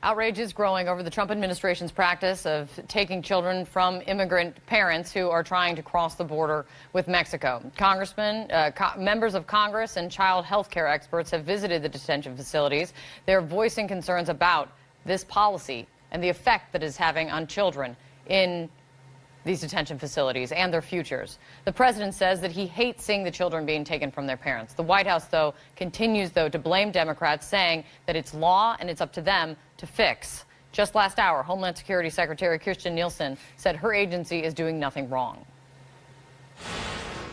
Outrage is growing over the Trump administration's practice of taking children from immigrant parents who are trying to cross the border with Mexico. Congressmen, members of Congress and child health care experts have visited the detention facilities. They're voicing concerns about this policy and the effect that it's having on children in these detention facilities and their futures. The president says that he hates seeing the children being taken from their parents. The White House, though, continues, to blame Democrats, saying that it's law and it's up to them to fix. Just last hour, Homeland Security Secretary Kirstjen Nielsen said her agency is doing nothing wrong.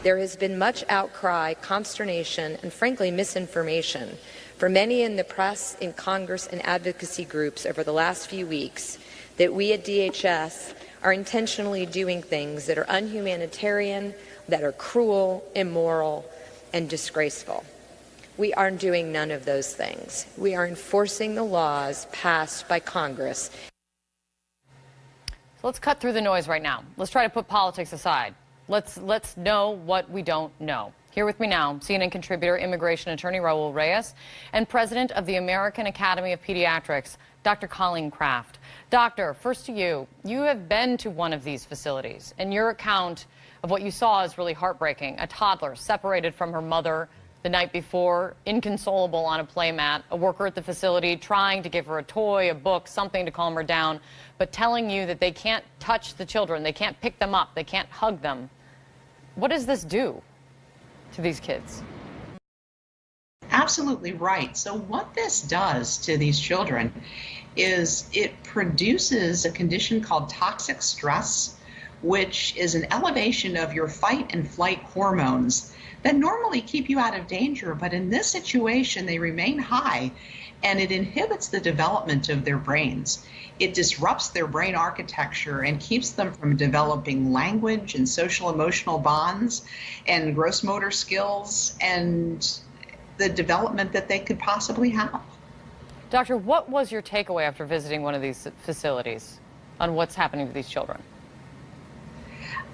There has been much outcry, consternation, and frankly, misinformation for many in the press, in Congress, and advocacy groups over the last few weeks that we at DHS are intentionally doing things that are unhumanitarian, that are cruel, immoral, and disgraceful. We are doing none of those things. We are enforcing the laws passed by Congress. So let's cut through the noise right now. Let's try to put politics aside. Let's know what we don't know. Here with me now, CNN contributor, immigration attorney Raul Reyes, and president of the American Academy of Pediatrics, Dr. Colleen Kraft. Doctor, first to you. You have been to one of these facilities, and your account of what you saw is really heartbreaking. A toddler separated from her mother the night before, inconsolable on a playmat, a worker at the facility trying to give her a toy, a book, something to calm her down, but telling you that they can't touch the children, they can't pick them up, they can't hug them. What does this do to these kids? Absolutely right. So what this does to these children is it produces a condition called toxic stress, which is an elevation of your fight and flight hormones that normally keep you out of danger, but in this situation they remain high, and it inhibits the development of their brains. It disrupts their brain architecture and keeps them from developing language and social emotional bonds and gross motor skills and the development that they could possibly have. Doctor, what was your takeaway after visiting one of these facilities on what's happening to these children?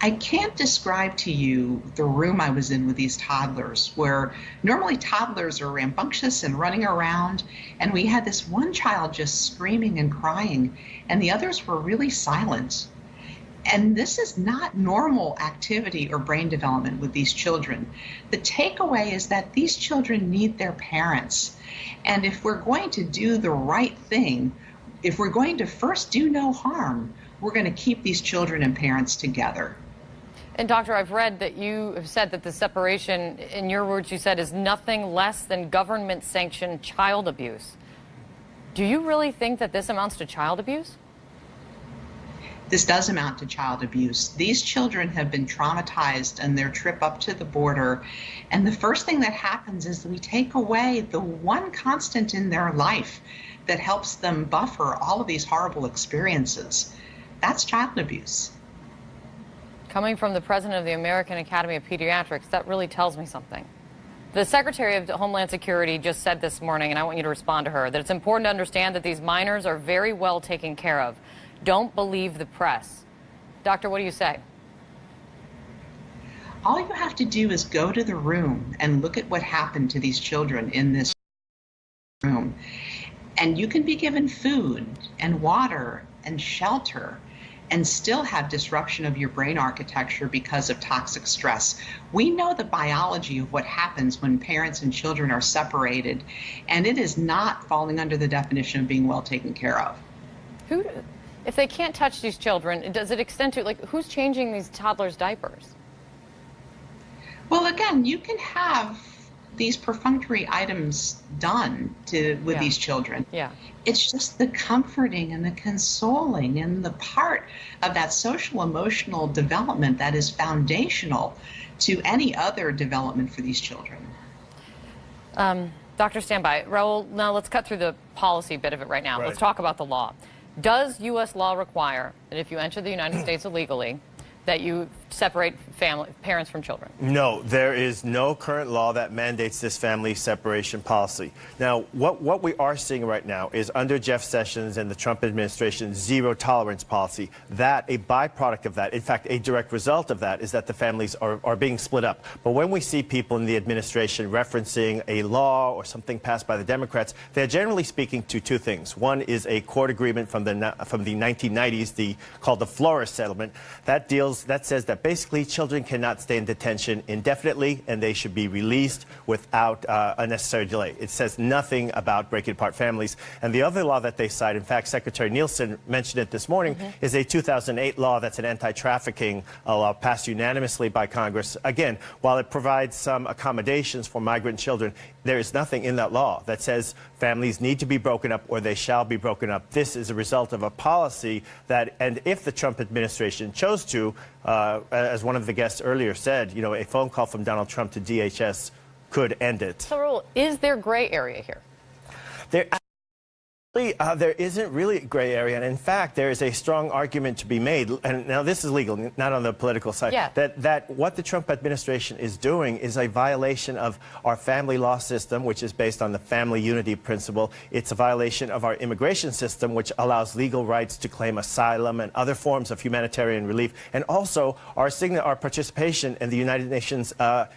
I can't describe to you the room I was in with these toddlers, where normally toddlers are rambunctious and running around, and we had this one child just screaming and crying, and the others were really silent. And this is not normal activity or brain development with these children. The takeaway is that these children need their parents. And if we're going to do the right thing, if we're going to first do no harm, we're going to keep these children and parents together. And doctor, I've read that you have said that the separation, in your words, you said, is nothing less than government-sanctioned child abuse. Do you really think that this amounts to child abuse? This does amount to child abuse. These children have been traumatized on their trip up to the border, and the first thing that happens is we take away the one constant in their life that helps them buffer all of these horrible experiences. That's child abuse. Coming from the president of the American Academy of Pediatrics, that really tells me something. The Secretary of Homeland Security just said this morning, and I want you to respond to her, that it's important to understand that these minors are very well taken care of. Don't believe the press. Doctor, what do you say? All you have to do is go to the room and look at what happened to these children in this room. And you can be given food and water and shelter and still have disruption of your brain architecture because of toxic stress. We know the biology of what happens when parents and children are separated, and it is not falling under the definition of being well taken care of. If they can't touch these children, does it extend to, who's changing these toddlers' diapers? Well, again, you can have these perfunctory items done with these children. Yeah. It's just the comforting and the consoling and the part of that social emotional development that is foundational to any other development for these children. Doctor, stand by. Raul, now let's cut through the policy bit of it right now. Right. Let's talk about the law. Does U.S. law require that if you enter the United States illegally, that you separate parents from children? No, there is no current law that mandates this family separation policy. Now, what we are seeing right now is under Jeff Sessions and the Trump administration's zero tolerance policy, that a byproduct of that, in fact, a direct result of that, is that the families are being split up. But when we see people in the administration referencing a law or something passed by the Democrats, they're generally speaking to two things. One is a court agreement from the 1990s, called the Flores Settlement, that says that basically children cannot stay in detention indefinitely and they should be released without unnecessary delay. It says nothing about breaking apart families. And the other law that they cite, in fact, Secretary Nielsen mentioned it this morning, is a 2008 law that's an anti-trafficking law passed unanimously by Congress. Again, while it provides some accommodations for migrant children, there is nothing in that law that says families need to be broken up or they shall be broken up. This is a result of a policy that, and if the Trump administration chose to, as one of the guests earlier said, you know, a phone call from Donald Trump to DHS could end it. So, Raul, is there gray area here? There isn't really a gray area, and in fact, there is a strong argument to be made, and now this is legal, not on the political side, that what the Trump administration is doing is a violation of our family law system, which is based on the family unity principle. It's a violation of our immigration system, which allows legal rights to claim asylum and other forms of humanitarian relief, and also our participation in the United Nations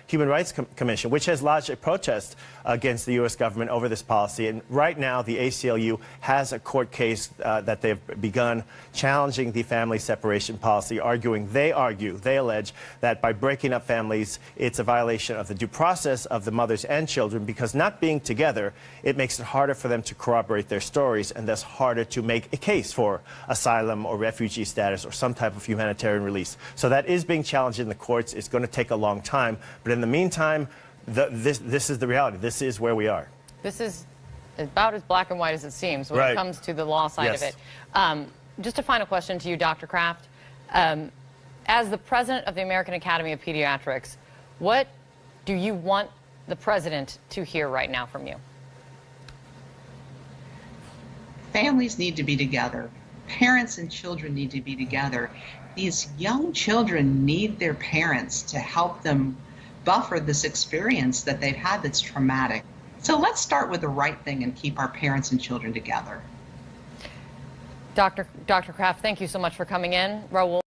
Human Rights Commission, which has lodged a protest against the U.S. government over this policy. And right now, the ACLU has a court case that they've begun challenging the family separation policy, they allege that by breaking up families, it's a violation of the due process of the mothers and children, because not being together, it makes it harder for them to corroborate their stories and thus harder to make a case for asylum or refugee status or some type of humanitarian release. So that is being challenged in the courts. It's going to take a long time. But in the meantime, this is the reality. This is where we are. This is about as black and white as it seems when it comes to the law side of it. Just a final question to you, Dr. Kraft. As the president of the American Academy of Pediatrics, what do you want the president to hear right now from you? Families need to be together. Parents and children need to be together. These young children need their parents to help them buffer this experience that they've had that's traumatic. So let's start with the right thing and keep our parents and children together. Dr. Kraft, thank you so much for coming in. Raul.